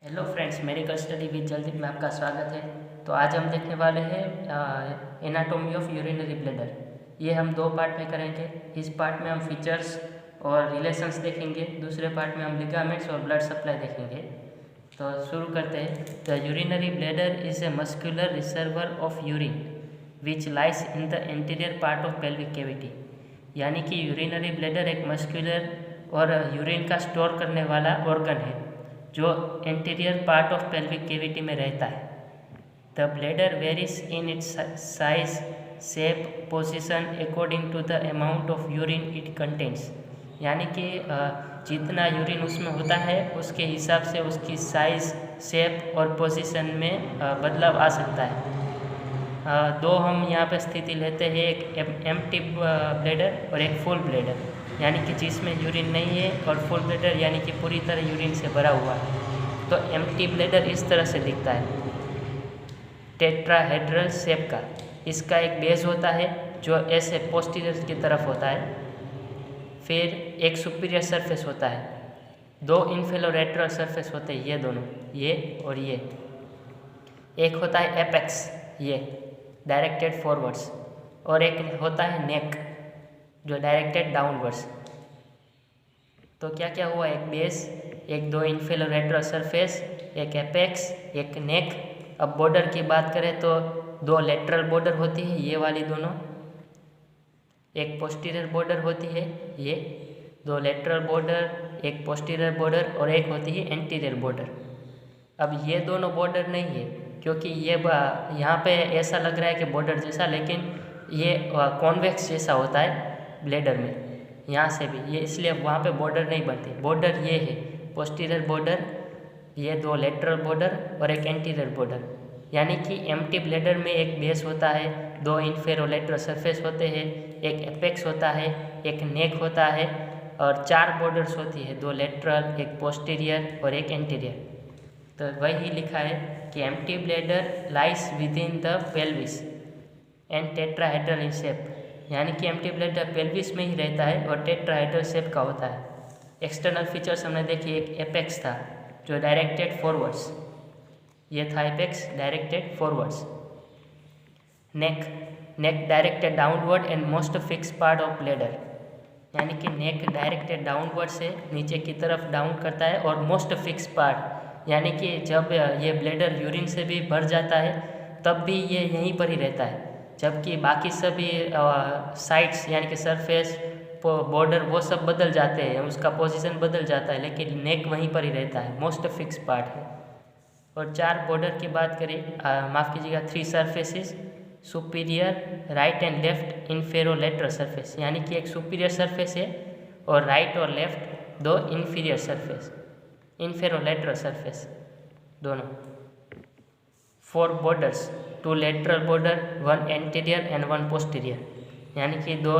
Hello friends, medical study with Jaldeep में आपका स्वागत है। तो आज हम देखने वाले हैं एनाटॉमी ऑफ यूरिनरी ब्लैडर। ये हम दो पार्ट में करेंगे। इस पार्ट में हम फीचर्स और रिलेशंस देखेंगे, दूसरे पार्ट में हम लिगामेंट्स और ब्लड सप्लाई देखेंगे। तो शुरू करते हैं। The urinary bladder is a muscular reservoir of urine which lies in the anterior part of pelvic cavity. यानी कि यूरिनरी ब्लैडर एक मस्कुलर और यूरिन का स्टोर करने वाला ऑर्गन है जो anterior part of pelvic cavity में रहता है। The bladder varies in its size, shape, position according to the amount of urine it contains. यानी कि जितना यूरिन उसमें होता है उसके हिसाब से उसकी साइज, शेप और पोजीशन में बदलाव आ सकता है। दो हम यहाँ पे स्थिति लेते हैं, एक एम्प्टी ब्लैडर और एक फुल ब्लैडर, यानी कि जिसमें यूरिन नहीं है, और फुल ब्लैडर यानी कि पूरी तरह यूरिन से भरा हुआ है। तो एम्प्टी ब्लैडर इस तरह से दिखता है, टेट्राहेड्रल शेप का। इसका एक बेस होता है जो ऐसे पोस्टीरियर की तरफ होता है, फिर एक सुपीरियर सरफेस होता है, दो इन्फेलोरेट्रल सरफेस होते हैं, ये दोनों, ये और ये। एक होता है एपेक्स, ये डायरेक्टेड फॉरवर्ड्स, और एक होता है नेक जो डायरेक्टेड डाउनवर्ड्स। तो क्या क्या हुआ, एक बेस, एक दो इन्फेलोरेट्रल सरफेस, एक एपेक्स, एक नेक। अब बॉर्डर की बात करें तो दो लेटरल बॉर्डर होती है, ये वाली दोनों, एक पोस्टीरियर बॉर्डर होती है, ये दो लेटरल बॉर्डर, एक पोस्टीरियर बॉर्डर, और एक होती है एंटीरियर बॉर्डर। अब ये दोनों बॉर्डर नहीं है, क्योंकि ये यहाँ पे ऐसा लग रहा है कि बॉर्डर जैसा, लेकिन ये कॉन्वेक्स जैसा होता है ब्लैडर में, यहाँ से भी ये, इसलिए वहाँ पे बॉर्डर नहीं बनती। बॉर्डर ये है, पोस्टीरियर बॉर्डर, ये दो लेटरल बॉर्डर और एक एंटीरियर बॉर्डर। यानी कि एम्प्टी ब्लैडर में एक बेस होता है, दो इन्फेरोलेटरल सरफेस होते हैं, एक एपेक्स होता है, एक नेक होता है, और चार बॉर्डर्स होती है, दो लेटरल, एक पोस्टीरियर और एक एंटीरियर। तो वही लिखा है कि empty bladder lies with in the pelvis and tetrahedral in shape. यानी कि एम्प्टी ब्लैडर पेल्विस में ही रहता है और टेट्राहेड्रल शेप का होता है। एक्सटर्नल फीचर्स हमने देखी, एक एपेक्स था जो डायरेक्टेड फॉरवर्ड्स, ये था apex directed forwards. Neck directed downward and most fix part of bladder. यानी कि नेक डायरेक्टेड डाउनवर्ड से नीचे की तरफ डाउन करता है, और मोस्ट फिक्स पार्ट, यानी कि जब ये ब्लैडर यूरिन से भी भर जाता है तब भी ये यहीं पर ही रहता है, जबकि बाकी सभी साइड्स यानी कि सरफेस, बॉर्डर, वो सब बदल जाते हैं, उसका पोजीशन बदल जाता है, लेकिन नेक वहीं पर ही रहता है, मोस्ट फिक्स पार्ट है। और चार बॉर्डर की बात करें, माफ़ कीजिएगा, 3 surfaces, superior, right and left inferolateral surface. यानी कि एक सुपीरियर सरफेस है और राइट और लेफ्ट दो इन्फीरियर सरफेस, इन्फेरोलेटरल सरफेस दोनों। 4 borders, 2 lateral border, 1 anterior and 1 posterior. यानी कि दो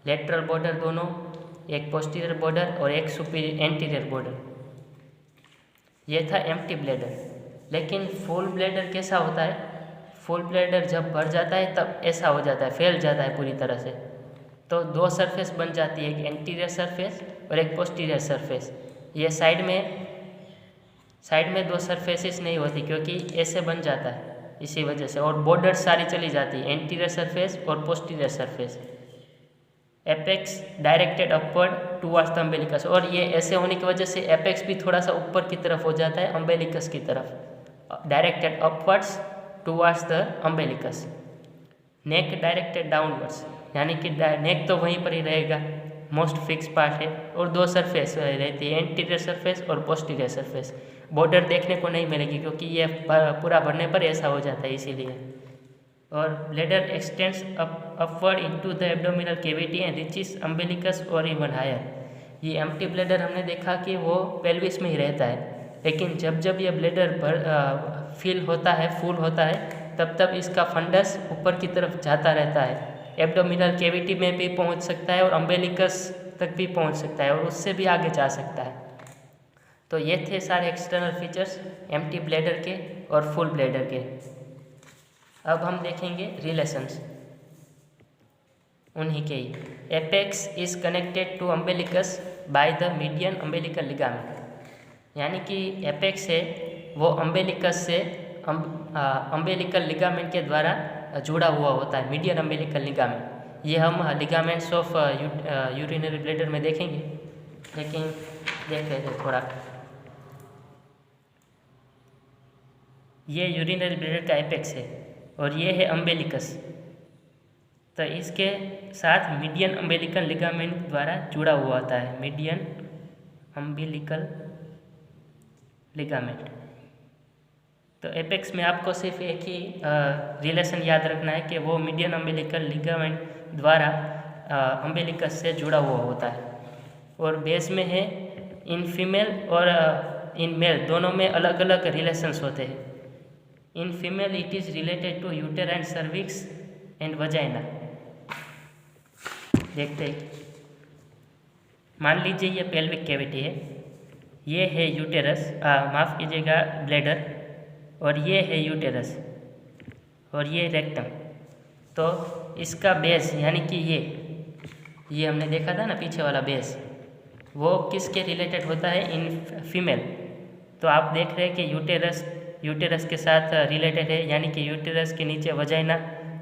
लेटरल बॉर्डर दोनों, एक पोस्टीरियर बॉर्डर और एक सुपीरियर एंटीरियर बॉर्डर। ये था एम्प्टी ब्लैडर। लेकिन फुल ब्लैडर कैसा होता है? फुल ब्लैडर जब भर जाता है तब ऐसा हो जाता है, फैल जाता है पूरी तरह से। तो दो सरफेस बन जाती है, एक एंटीरियर सरफेस और एक पोस्टीरियर सरफेस। ये साइड में दो सरफेसेस नहीं होती, क्योंकि ऐसे बन जाता है इसी वजह से, और बॉर्डर सारी चली जाती है, एंटीरियर सरफेस और posterior surface. Apex directed upward towards the umbilicus, और ये ऐसे होने की वजह से एपेक्स भी थोड़ा सा ऊपर की तरफ हो जाता है, अम्बेलिकस की तरफ, directed upwards towards the umbilicus. Neck directed downwards, यानी कि नेक तो वहीं पर ही रहेगा, मोस्ट फिक्स पार्ट है, और दो सरफेस रहती है, एंटीरियर सरफेस और पोस्टीरियर सरफेस। बॉर्डर देखने को नहीं मिलेगी, क्योंकि ये पूरा भरने पर ऐसा हो जाता है, इसीलिए। और bladder extends upward into the abdominal cavity and reaches umbilicus और इवन हायर। ये एम्प्टी ब्लैडर हमने देखा कि वो पेल्विस में ही रहता है, लेकिन जब ये ब्लैडर फिल होता है, फुल होता है, तब इसका फंडस ऊपर की तरफ जाता रहता है, एब्डोमिनल कैविटी में भी पहुंच सकता है और अम्बेलिकस तक भी पहुंच सकता है, और उससे भी आगे जा सकता है। तो ये थे सारे एक्सटर्नल फीचर्स एम्प्टी ब्लैडर के और फुल ब्लैडर के। अब हम देखेंगे रिलेशंस उन्हीं के ही। Apex is connected to umbilicus by the median umbilical ligament. यानी कि एपेक्स है वो अम्बेलिकस से अम्बेलिकल लिगामेंट के द्वारा जुड़ा हुआ होता है, मीडियन अम्बेलिकल लिगामेंट। ये हम लिगामेंट्स ऑफ यूरिनरी ब्लैडर में देखेंगे, लेकिन देख लेते हैं थोड़ा। ये यूरिनरी ब्लैडर का एपेक्स है और ये है अम्बेलिकस। तो इसके साथ मीडियन अम्बेलिकल लिगामेंट द्वारा जुड़ा हुआ होता है, मीडियन अम्बेलिकल लिगामेंट। तो एपेक्स में आपको सिर्फ एक ही रिलेशन याद रखना है कि वो मीडियन अम्बेलिकल लिगामेंट द्वारा अम्बेलिकस से जुड़ा हुआ होता है। और बेस में है इन फीमेल और इन मेल दोनों में अलग अलग रिलेशंस होते हैं। In female it is related to uterine cervix and vagina. देखते हैं, मान लीजिए ये पेल्विक कैविटी है, ये है यूटेरस, माफ़ कीजिएगा ब्लैडर, और ये है यूटेरस और ये रेक्टम। तो इसका बेस यानी कि ये हमने देखा था ना पीछे वाला बेस, वो किसके रिलेटेड होता है? In female. तो आप देख रहे हैं कि यूटेरस के साथ रिलेटेड है, यानी कि यूटेरस के नीचे वजाइना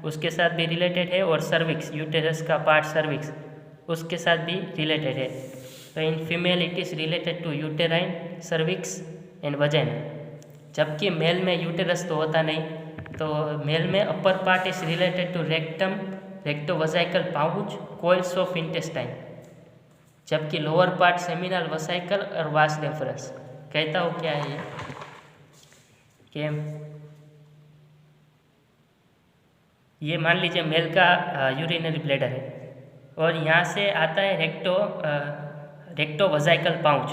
उसके साथ भी रिलेटेड है, और सर्विक्स, यूटेरस का पार्ट सर्विक्स, उसके साथ भी रिलेटेड है। तो in female it is related to uterine cervix and vagina. जबकि मेल में यूटेरस तो होता नहीं, तो मेल में upper part is related to rectum, rectovesical pouch, coils of intestine. जबकि लोअर पार्ट सेमिनल वसाइकल और वास डेफरंस। कहता हूँ क्या है ये कि ये मान लीजिए मेल का यूरिनरी ब्लैडर है और यहाँ से आता है रेक्टोवजाइकल पाउच,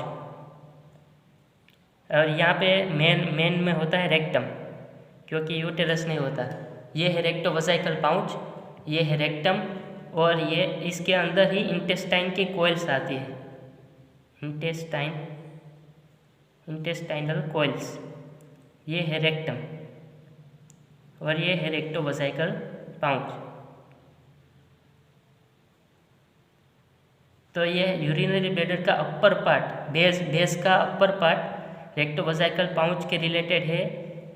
और यहाँ पे मेन में होता है रेक्टम, क्योंकि यूटेरस नहीं होता। ये है रेक्टोवजाइकल पाउच, ये है रेक्टम, और ये इसके अंदर ही इंटेस्टाइन की कोइल्स आती है, इंटेस्टाइनल कोइल्स। ये है रेक्टम और ये है रेक्टोवजाइकल पाउच। तो ये यूरिनरी ब्लैडर का अपर पार्ट, बेस का अपर पार्ट रेक्टोवजाइकल पाउच के रिलेटेड है,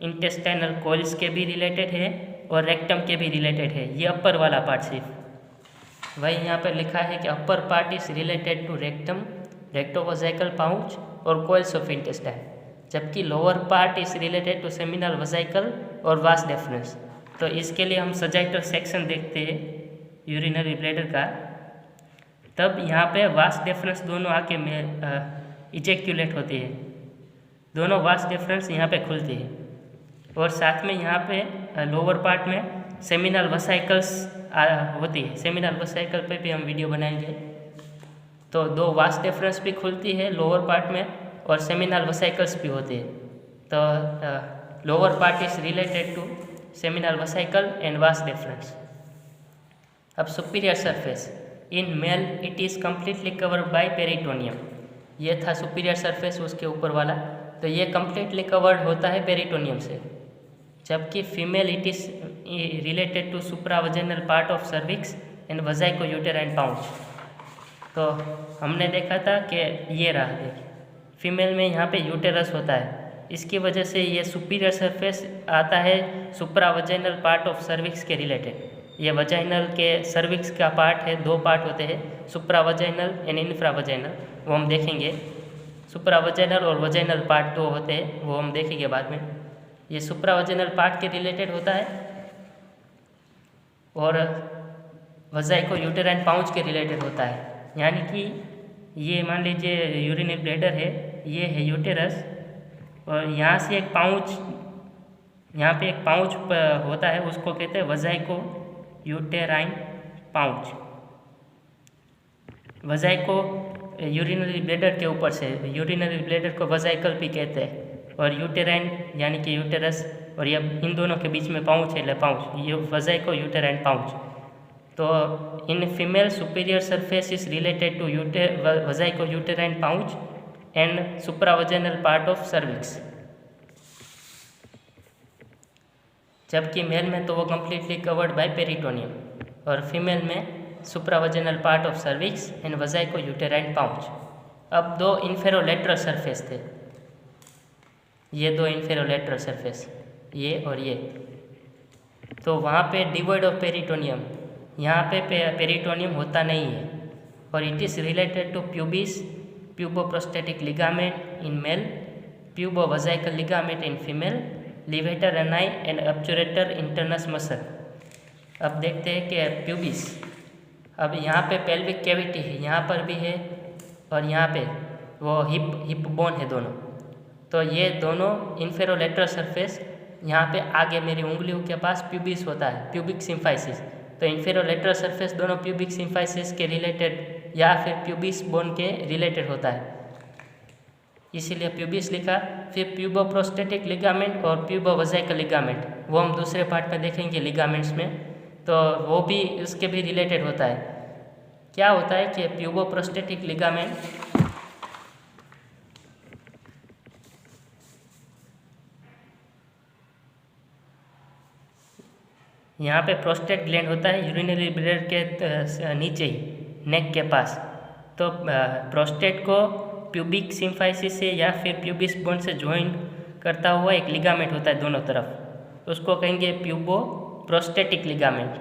इंटेस्टाइनल कोइल्स के भी रिलेटेड है और रेक्टम के भी रिलेटेड है। ये अपर वाला पार्ट सिर्फ, वही यहाँ पर लिखा है कि upper part is related to rectum, rectovesical pouch और कोइल्स ऑफ इंटेस्टाइन, जबकि lower part is related to seminal vesicle और वास डेफरेंस। तो इसके लिए हम सजाइटल सेक्शन देखते हैं यूरिनरी ब्लैडर का, तब यहाँ पे वास डेफरेंस दोनों आके इजेक्यूलेट होती है, दोनों वास डेफरेंस यहाँ पे खुलती है, और साथ में यहाँ पे लोअर पार्ट में सेमिनल वसाइकल्स होती है। सेमिनल वसाइकल पे भी हम वीडियो बनाएंगे। तो दो वास डेफरेंस भी खुलती है लोअर पार्ट में और सेमिनल वसाइकल्स भी होते हैं। तो lower part is related to seminal vesicle and vas deferens. अब superior surface, in male it is completely covered by peritoneum. ये था सुपीरियर सरफेस उसके ऊपर वाला, तो ये कम्प्लीटली कवर्ड होता है पेरिटोनियम से। जबकि female it is related to supravaginal part of cervix and vesico uterine pouch. तो हमने देखा था कि ये रहा, देखिए फीमेल में यहाँ पे यूटेरस होता है, इसकी वजह से ये सुपीरियर सरफेस आता है सुप्रावजेनल पार्ट ऑफ सर्विक्स के रिलेटेड। ये वजाइनल के सर्विक्स का पार्ट है, दो पार्ट होते हैं, सुप्रावजाइनल एंड इंफ्रावजाइनल, वो हम देखेंगे। सुप्रावजाइनल और वजाइनल पार्ट दो होते हैं, वो हम देखेंगे बाद में। ये सुप्रावजाइनल पार्ट के रिलेटेड होता है और वजाइको यूटेराइन पाउच के रिलेटेड होता है। यानी कि ये मान लीजिए यूरिनरी ब्लैडर है, ये है यूटेरस, और यहाँ से एक पाउच, यहाँ पे एक पाउच होता है, उसको कहते हैं वजाइको यूटेराइन पाउच। वजाइको यूरिनरी ब्लैडर के ऊपर से, यूरिनरी ब्लैडर को वजाइकल भी कहते हैं, और यूटेराइन यानी कि यूटेरस, और ये इन दोनों के बीच में पाउच है, पाउच, ये वजाइको यूटेराइन पाउच। तो in female superior surface is related to vesico uterine pouch and supravaginal part of cervix. जबकि मेल में तो वो कम्प्लीटली कवर्ड बाय पेरिटोनियम, और फीमेल में supravaginal part of cervix and vesico uterine pouch. अब दो इन्फेरोलेटरल surface थे, ये दो इन्फेरोलेटरल सरफेस, ये और ये। तो वहाँ पे डिवॉइड ऑफ पेरिटोनियम, यहाँ पे पेरिटोनियम होता नहीं है। और it is related to pubis, puboprostatic ligament in male, pubovesical ligament in female, levator ani and obturator internus muscle. अब देखते हैं कि प्यूबिस, अब यहाँ पे पेल्विक कैविटी है, यहाँ पर भी है और यहाँ पे वो हिप बोन है दोनों। तो ये दोनों इन्फेरोलेटरल सरफेस, यहाँ पे आगे मेरी उंगलियों के पास प्यूबिस होता है, प्यूबिक सिम्फाइसिस। तो इन्फेरोलेटरल सरफेस दोनों प्यूबिक सिम्फाइसिस के रिलेटेड या फिर प्यूबिस बोन के रिलेटेड होता है, इसीलिए प्यूबिस लिखा। फिर प्यूबोप्रोस्टेटिक लिगामेंट और प्यूबोवजाइकल लिगामेंट, वो हम दूसरे पार्ट में देखेंगे लिगामेंट्स में, तो वो भी उसके भी रिलेटेड होता है। क्या होता है कि प्यूबोप्रोस्टेटिक लिगामेंट, यहाँ पे प्रोस्टेट ग्लैंड होता है यूरिनरी ब्लैडर के नीचे ही, नेक के पास। तो प्रोस्टेट को प्यूबिक सिम्फाइसिस से या फिर प्यूबिस बोन से ज्वाइन करता हुआ एक लिगामेंट होता है दोनों तरफ, उसको कहेंगे प्यूबो प्रोस्टेटिक लिगामेंट।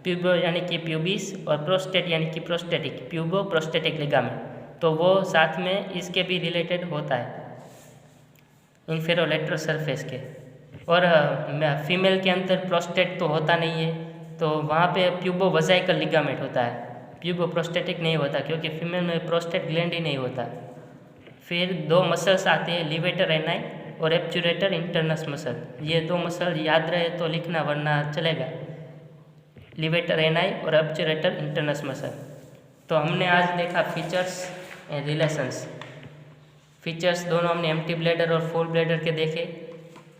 प्यूबो यानी कि प्यूबिस और प्रोस्टेट यानी कि प्रोस्टेटिक, प्यूबो प्रोस्टेटिक लिगामेंट। तो वो साथ में इसके भी रिलेटेड होता है इन्फेरोलेटरल सरफेस के। और फीमेल के अंदर प्रोस्टेट तो होता नहीं है, तो वहाँ पे प्यूबोवजाइकल लिगामेंट होता है, प्यूबो प्रोस्टेटिक नहीं होता, क्योंकि फीमेल में प्रोस्टेट ग्लैंड ही नहीं होता। फिर दो मसल्स आते हैं, लिवेटर एनाई और एब्चुरेटर इंटरनस मसल। ये दो मसल याद रहे तो लिखना, वरना चलेगा, लिवेटर एनाई और एब्चुरेटर इंटरनस मसल। तो हमने आज देखा फीचर्स एंड रिलेशंस। फीचर्स दोनों हमने एम्प्टी ब्लैडर और फुल ब्लैडर के देखे,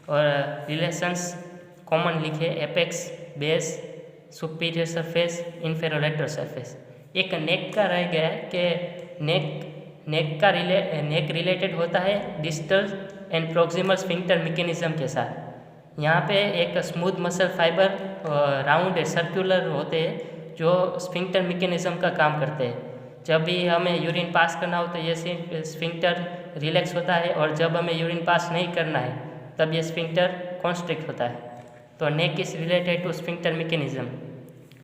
और रिलेशंस कॉमन लिखे, apex, base, superior surface, inferolateral surface. एक नेक का रह गया है कि नेक रिलेटेड होता है distal end proximal sphincter mechanism के साथ। यहाँ पे एक smooth muscle fibre round circular होते हैं जो स्फिंक्टर मैकेनिज्म का काम करते हैं। जब भी हमें यूरिन पास करना हो तो ये स्फिंक्टर रिलैक्स होता है, और जब हमें यूरिन पास नहीं करना है तब ये स्फिंक्टर कॉन्स्ट्रिक्ट होता है। तो neck is related to sphincter mechanism.